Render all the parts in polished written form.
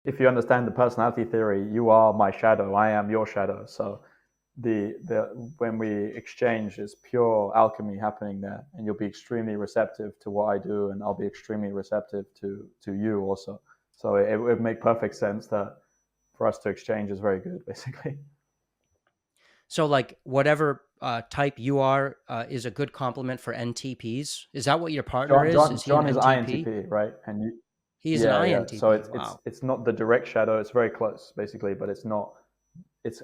if you understand the personality theory, you are my shadow, I am your shadow. So the when we exchange, is pure alchemy happening there, and you'll be extremely receptive to what I do, and I'll be extremely receptive to you also. So it would make perfect sense that for us to exchange is very good, basically. So, like, whatever type you are is a good complement for NTPs. Is that what your partner John is? John Is he an John is NTP? INTP, right? And you, He is an yeah. So INTP. it's Wow. it's not the direct shadow. It's very close, basically, but it's not. It's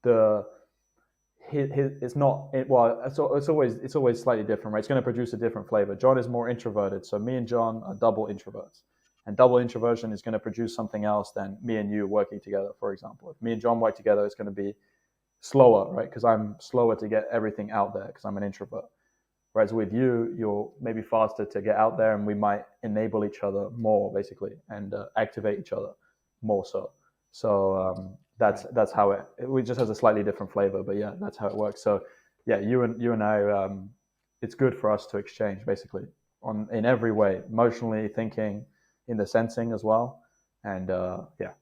the it's not well. It's always slightly different, right? It's going to produce a different flavor. John is more introverted, so me and John are double introverts, and double introversion is going to produce something else than me and you working together. For example, if me and John work together, it's going to be slower, right? Because I'm slower to get everything out there because I'm an introvert. Whereas with you, you're maybe faster to get out there, and we might enable each other more, basically, and activate each other more so. So that's Right. how it just has a slightly different flavor, but yeah, that's how it works. So yeah, you and I, it's good for us to exchange basically on in every way, emotionally, thinking, in the sensing as well, and yeah.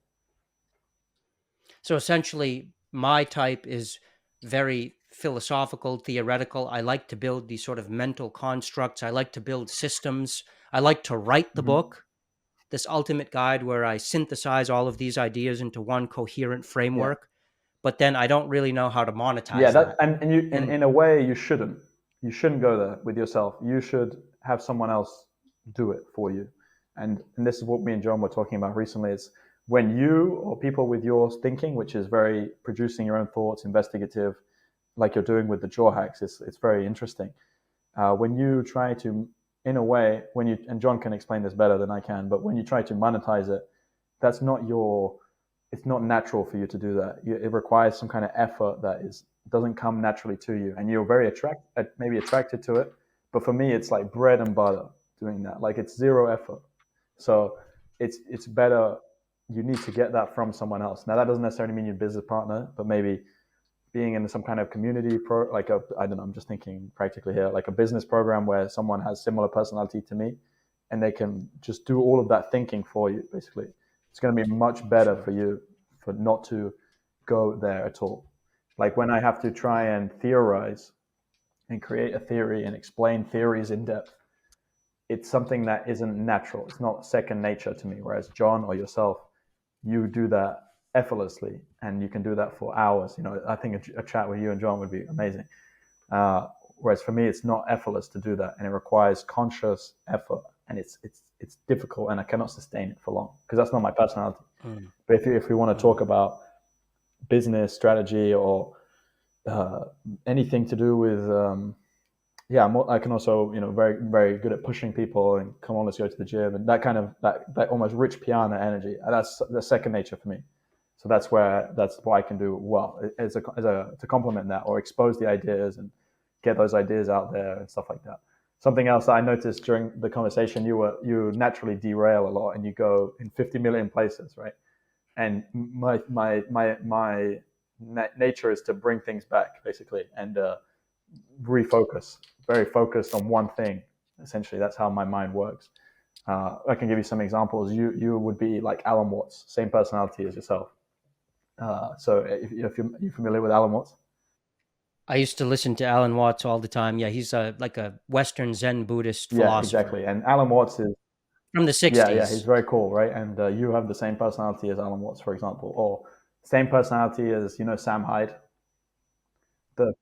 So essentially, my type is very philosophical, theoretical. I like to build these sort of mental constructs. I like to build systems. I like to write the Mm-hmm. book, this ultimate guide where I synthesize all of these ideas into one coherent Yeah. framework. But then I don't really know how to Yeah, monetize that that. and you And in a way you shouldn't. You shouldn't go there with yourself. You should have someone else do it for you. And this is what me and John were talking about recently is when you or people with your thinking, which is very producing your own thoughts, investigative, like you're doing with the JawHacks, it's very interesting. When you try to, in a way, when you and John can explain this better than I can, but when you try to monetize it, that's not your it's not natural for you to do that. It requires some kind of effort that is doesn't come naturally to you, and you're very maybe attracted to it. But for me, it's like bread and butter doing that. Like it's zero effort. So it's better. You need to get that from someone else. Now that doesn't necessarily mean your business partner, but maybe being in some kind of community like a I don't know. I'm just thinking practically here, like a business program where someone has similar personality to me, and they can just do all of that thinking for you. Basically, it's going to be much better sure. for you for not to go there at all. Like when I have to try Wow. and theorize and create a theory and explain theories in depth, it's something that isn't natural. It's not second nature to me. Whereas John or yourself, you do that effortlessly, and you can do that for hours. I think a chat with you and John would be amazing. Whereas for me, it's not effortless to do that, and it requires conscious effort, and it's difficult, and I cannot sustain it for long because that's not my personality. Mm, But if we want to mm. talk about business strategy or anything to do with yeah, I can also very very good at pushing people and come on, let's go to the gym, and that kind of that almost rich piano energy. That's the second nature for me. So that's what I can do well to complement that or expose the ideas and get those ideas out there and stuff like that. Something else that I noticed during the conversation, you naturally derail a lot and you go in 50 million places, right? And my nature is to bring things back basically and refocus, very focused on one thing. Essentially, that's how my mind works. I can give you some examples. You would be like Alan Watts, same personality as yourself. So if you're familiar with Alan Watts, I used to listen to Alan Watts all the time. Yeah, he's like a Western Zen Buddhist yeah, philosopher exactly. And Alan Watts is from the yeah, he's 60s. very cool, right? And you have the same personality as Alan Watts, for example, or same personality as Sam Hyde, the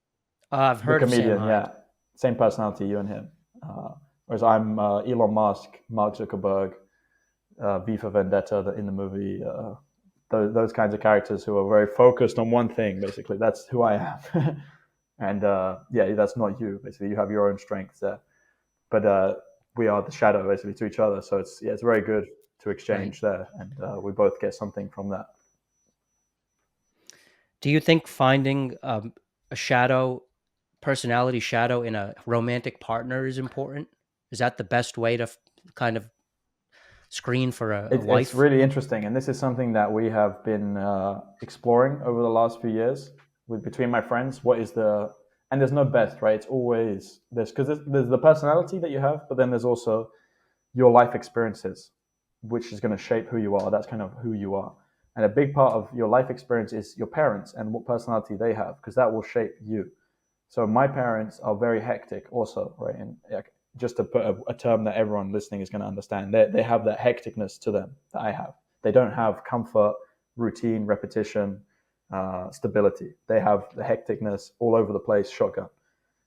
I've the heard of Sam comedian. Hyde. Yeah, same personality, you and him. Whereas I'm Elon Musk, Mark Zuckerberg, V for Vendetta in the movie. Those kinds of characters who are very focused on one thing. Basically, that's who I am. And yeah, that's not you. Basically, you have your own strengths there, but we are the shadow basically to each other. So it's very good to Right. exchange there, and we both get something from that. Do you think finding a shadow, personality shadow in a romantic partner is important? Is that the best way to kind of screen for a It's wife? really interesting, and this is something that we have been exploring over the last few years with between my friends. What is the and there's no best, right? It's always this because there's the personality that you have, but then there's also your life experiences which is going to shape who you are. That's kind of who you are. And a big part of your life experience is your parents and what personality they have, because that will shape you. So my parents are very hectic, also, right? And just to put a term that everyone listening is going to understand, they have that hecticness to them that I have. They don't have comfort, routine, repetition, stability. They have the hecticness all over the place, shotgun.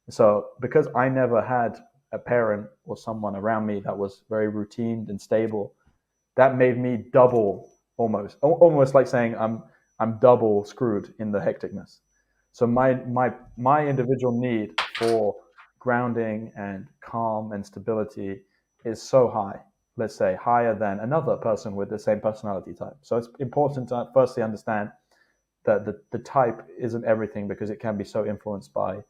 So because I never had a parent or someone around me that was very routine and stable, that made me double, almost like saying I'm double screwed in the hecticness. So my individual need for grounding and calm and stability is so high. Let's say higher than another person with the same personality type. So it's important to firstly understand that the type isn't everything, because it can be so influenced by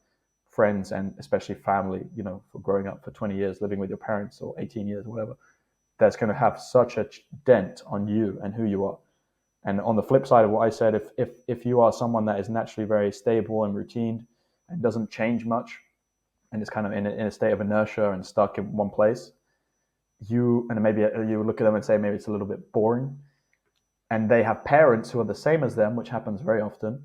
friends and especially family. For growing up for 20 years, living with your parents, or 18 years, or whatever, that's going to have such a dent on you and who you are. And on the flip side of what I said, if you are someone that is naturally very stable and routine and doesn't change much, and is kind of in a state of inertia and stuck in one place, and maybe you look at them and say maybe it's a little bit boring, and they have parents who are the same as them, which happens very often,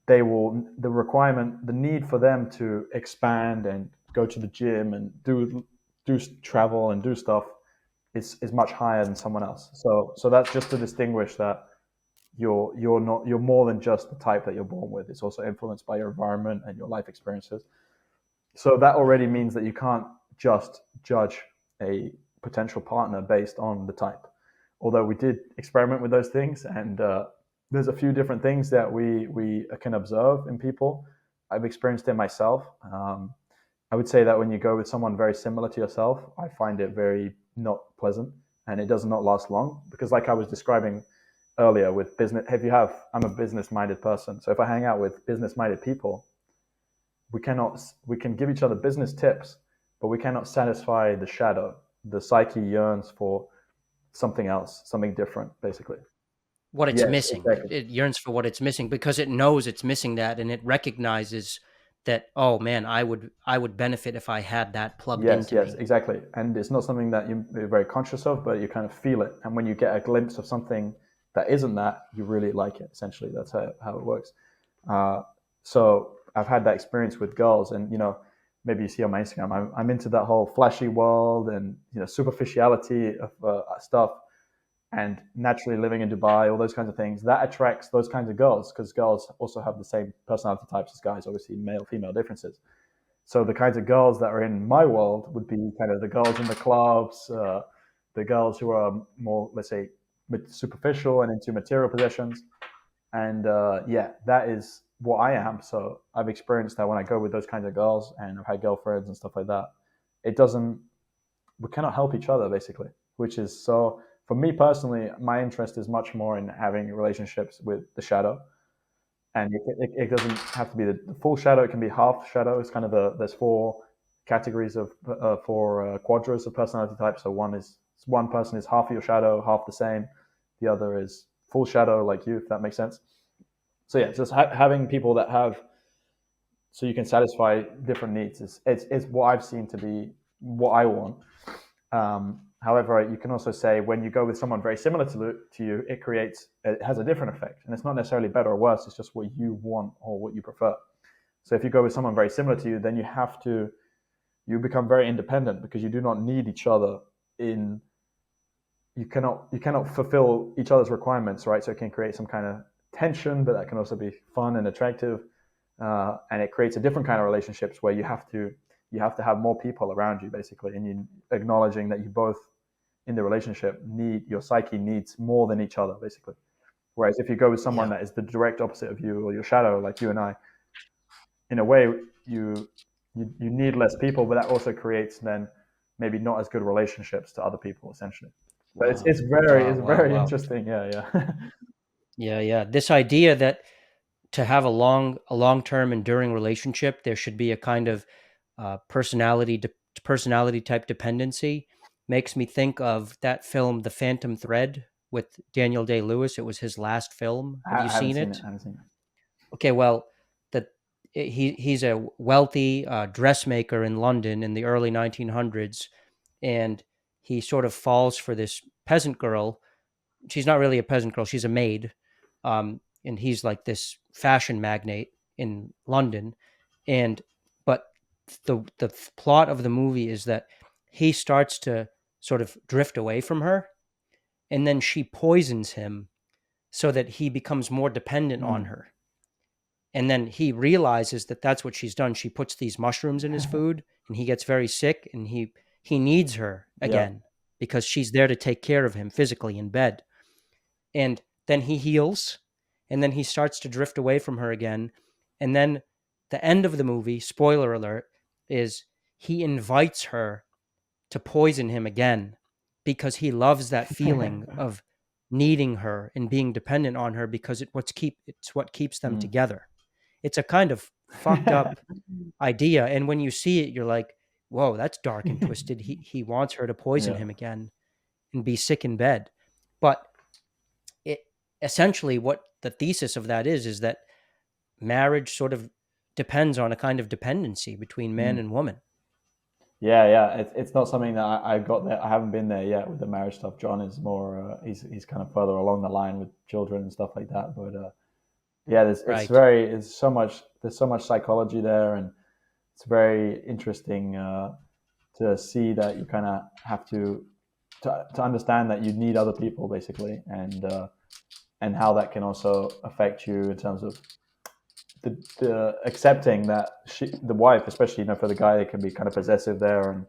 the need for them to expand and go to the gym and do travel and do stuff is much higher than someone else. So that's just to distinguish that you're more than just the type that you're born with. It's also influenced by your environment and your life experiences. So that already means that you can't just judge a potential partner based on the type. Although we did experiment with those things, and there's a few different things that we can observe in people. I've experienced it myself. I would say that when you go with someone very similar to yourself, I find it very not pleasant, and it does not last long, because, like I was describing earlier with business, I'm a business-minded person. So if I hang out with business-minded people, we can give each other business tips, but we cannot satisfy the shadow. The psyche yearns for something else, something different, basically. What it's Yes, missing. exactly. It yearns for what it's missing because it knows it's missing that, and it recognizes that, oh man, I would benefit if I had that plugged Yes, into yes, me. exactly. And it's not something that you're very conscious of, but you kind of feel it. And when you get a glimpse of something that isn't that, you really like it. Essentially, that's how it works. Uh, so I've had that experience with girls, and maybe you see on my Instagram, I'm into that whole flashy world and superficiality of stuff, and naturally living in Dubai, all those kinds of things. That attracts those kinds of girls, because girls also have the same personality types as guys. Obviously, male female differences. So the kinds of girls that are in my world would be kind of the girls in the clubs, the girls who are more, let's say, superficial and into material possessions. And yeah, that is what I am. So I've experienced that when I go with those kinds of girls, and I've had girlfriends and stuff like that. It doesn't, we cannot help each other, basically, which is so, for me personally, my interest is much more in having relationships with the shadow. And it doesn't have to be the full shadow. It can be half shadow. It's kind of there's four categories of four quadrants of personality types. So one person is half your shadow, half the same. The other is full shadow, like you, if that makes sense. So yeah, just having people that have, so you can satisfy different needs, is what I've seen to be what I want. However, you can also say when you go with someone very similar to you, it has a different effect, and it's not necessarily better or worse. It's just what you want or what you prefer. So if you go with someone very similar to you, then you become very independent, because you do not need each other in you cannot fulfill each other's requirements, right? So it can create some kind of tension, but that can also be fun and attractive, and it creates a different kind of relationships where you have to have more people around you, basically, and you acknowledging that you both in the relationship your psyche needs more than each other, basically. Whereas if you go with someone Yeah. that is the direct opposite of you, or your shadow, like you and I, in a way, you you need less people, but that also creates then maybe not as good relationships to other people, essentially. But it's Wow. it's very Wow. it's Wow. very Wow. interesting. Yeah, yeah. Yeah. Yeah. This idea that to have a long-term enduring relationship, there should be a kind of personality type dependency makes me think of that film, The Phantom Thread, with Daniel Day-Lewis. It was his last film. Have you I haven't seen seen it. it? I haven't seen it. Okay, well, that he's a wealthy dressmaker in London in the early 1900s, and he sort of falls for this peasant girl. She's not really a peasant girl. She's a maid. And he's like this fashion magnate in London. And but the plot of the movie is that he starts to sort of drift away from her, and then she poisons him so that he becomes more dependent on Mm. her. And then he realizes that that's what she's done. She puts these mushrooms in his food, and he gets very sick, and he needs her Yeah. again because she's there to take care of him physically in bed. And then he heals, and then he starts to drift away from her again. And then the end of the movie, spoiler alert, is he invites her to poison him again because he loves that feeling of needing her and being dependent on her, because it's what keeps them Mm. together. It's a kind of fucked up idea, and when you see it, you're like, whoa, that's dark and twisted. He wants her to poison Yeah. him again and be sick in bed. But it essentially, what the thesis of that is that marriage sort of depends on a kind of dependency between man Mm. and woman. Yeah, yeah. It's not something that I got there. I haven't been there yet with the marriage stuff. John is more. He's kind of further along the line with children and stuff like that. But yeah, Right. it's so much. There's so much psychology there, and it's very interesting to see that you kind of have to understand that you need other people basically, and how that can also affect you in terms of the accepting that the wife, especially for the guy, it can be kind of possessive there, and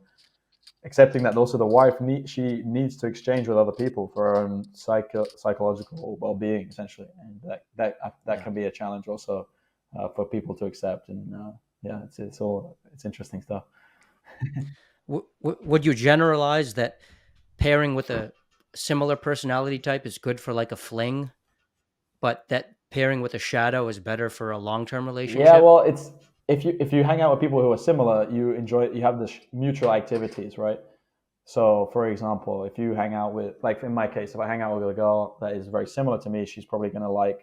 accepting that also the wife she needs to exchange with other people for her own psychological well-being essentially, and that Yeah. can be a challenge also for people to accept, and yeah, it's interesting stuff. Would you generalize that pairing with a similar personality type is good for like a fling, but that pairing with a shadow is better for a long-term Yeah, relationship? well, it's if you hang out with people who are similar, you have this mutual activities, right? So, for example, if you hang out with, like in my case, if I hang out with a girl that is very similar to me, she's probably going to like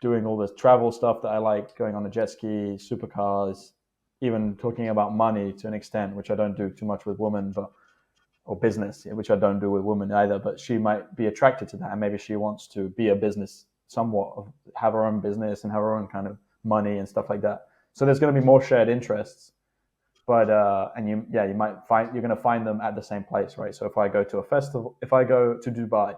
doing all this travel stuff that I like, going on a jet ski, supercars, even talking about money to an extent, which I don't do too much with women, but or business, which I don't do with women either. But she might be attracted to that, and maybe she wants to be a business somewhat, have her own business and have her own kind of money and stuff like that. So there's going to be more shared interests, but and you might find you're going to find them at the same place, right? So if I go to a festival, if I go to Dubai,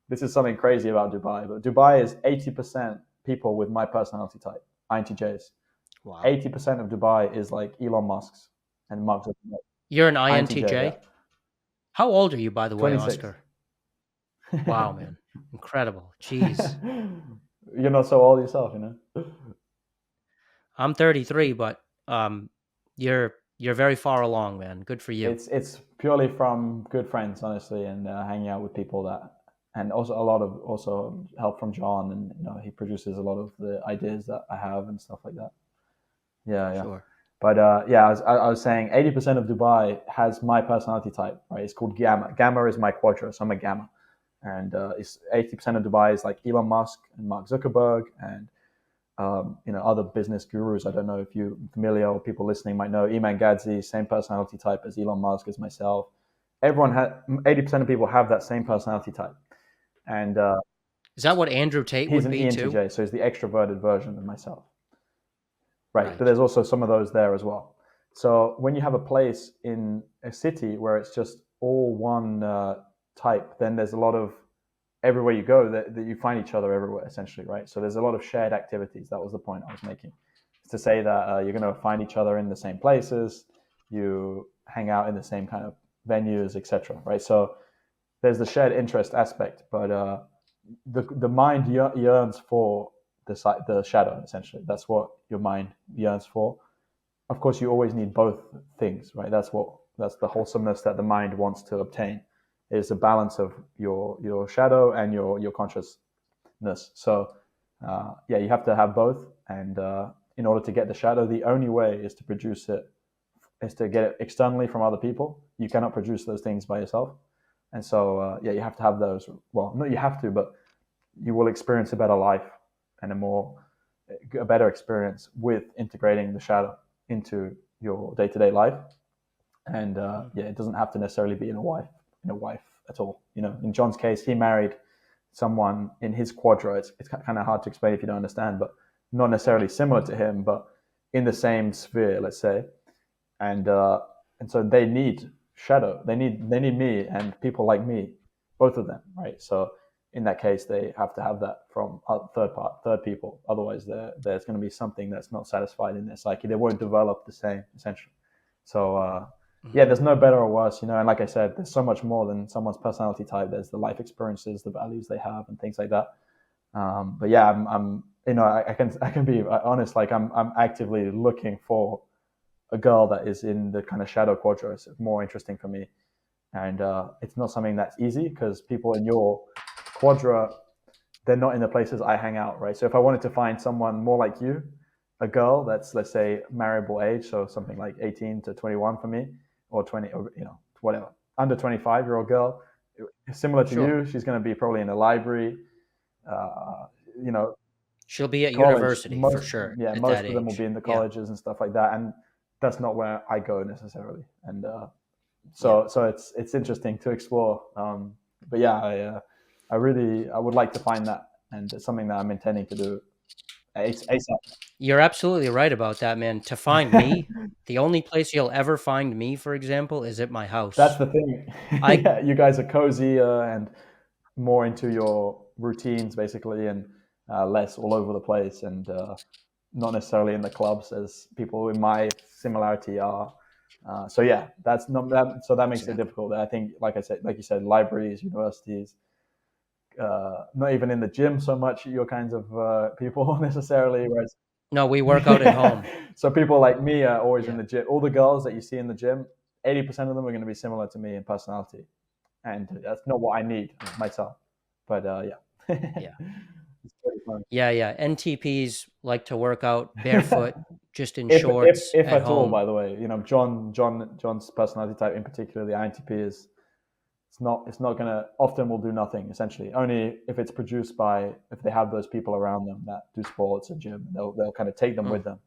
this is something crazy about Dubai, but Dubai is 80% people with my personality type, INTJs. Wow. 80% of Dubai is like Elon Musk's and Mark Zuckerberg. You're an INTJ, yeah. INTJ? How old are you, by the way, 26. Oscar? Wow, man. Incredible. Jeez. You're not so old yourself, you know? I'm 33, but you're very far along, man. Good for you. It's purely from good friends, honestly, and hanging out with people that, and also a lot of also help from John, and he produces a lot of the ideas that I have and stuff like that. Yeah, yeah. Sure. But yeah, I was saying 80% of Dubai has my personality type, right? It's called Gamma. Gamma is my quadra, so I'm a Gamma. And it's 80% of Dubai is like Elon Musk and Mark Zuckerberg and other business gurus. I don't know if you're familiar or people listening might know Iman Gadzi, same personality type as Elon Musk, as myself. Everyone had 80% of people have that same personality type, and Is that what Andrew Tate he's would an be too? ENTJ, so he's the extroverted version of myself. Right, but Right. there's also some of those there as well. So when you have a place in a city where it's just all one type, then there's a lot of everywhere you go that you find each other everywhere essentially, right? So there's a lot of shared activities. That was the point I was making. It's to say that you're going to find each other in the same places, you hang out in the same kind of venues, etc. Right? So there's the shared interest aspect, but the mind yearns for the shadow essentially. That's what your mind yearns for. Of course, you always need both things, right? That's the wholesomeness that the mind wants to obtain, is a balance of your shadow and your consciousness. So yeah, you have to have both, and in order to get the shadow, the only way is to produce it, is to get it externally from other people. You cannot produce those things by yourself, and so yeah, you have to have those. Well, not you have to, but you will experience a better life and a better experience with integrating the shadow into your day-to-day life. And Hmm. yeah, it doesn't have to necessarily be in a wife. a wife at all. In John's case, he married someone in his quadra. It's kind of hard to explain if you don't understand, but not necessarily similar to him, but in the same sphere, let's say. And so they need shadow. They need me and people like me, both of them, right? So in that case, they have to have that from third people. Otherwise, there's going to be something that's not satisfied in their psyche. They won't develop the same, essentially. So yeah, there's no better or worse, And like I said, there's so much more than someone's personality type. There's the life experiences, the values they have, and things like that. But yeah, I'm I can be honest. Like I'm actively looking for a girl that is in the kind of shadow quadra. It's more interesting for me, and it's not something that's easy because people in your quadra, they're not in the places I hang out, right? So if I wanted to find someone more like you, a girl that's, let's say, marriable age, so something like 18 to 21 for me, or 20, or whatever, under 25-year-old girl, similar to Sure. you, she's going to be probably in a library, uh, you know, She'll be at college. university for Most sure Yeah, at that most of them will be age. in the Yeah. colleges and stuff like that, and that's not where I go necessarily. And Yeah. so it's interesting to explore. But yeah, I would like to find that, and it's something that I'm intending to do ASAP. You're absolutely right about that, man. To find me, the only place you'll ever find me, for example, is at my That's house. the thing. I Yeah, you guys are cozier and more into your routines, basically, and less all over the place, and not necessarily in the clubs as people in my similarity are. So yeah, that's not that. So that makes it exactly. difficult. I think, like you said, libraries, universities, not even in the gym so much. Your kinds of people necessarily, whereas No, we work out at home. so people like me are always in Yeah. the gym. All the girls that you see in the gym, 80% of them are going to be similar to me in personality, and that's not what I need Mm. myself. But yeah, Yeah. it's pretty fun. Yeah, yeah. NTPs like to work out barefoot, just in if shorts if at at all, home. by the way, John's personality type in particular, the INTP is it's not gonna often will do nothing essentially. Only if it's produced by if they have those people around them that do sports and gym, they'll kind of take them Mm. with them.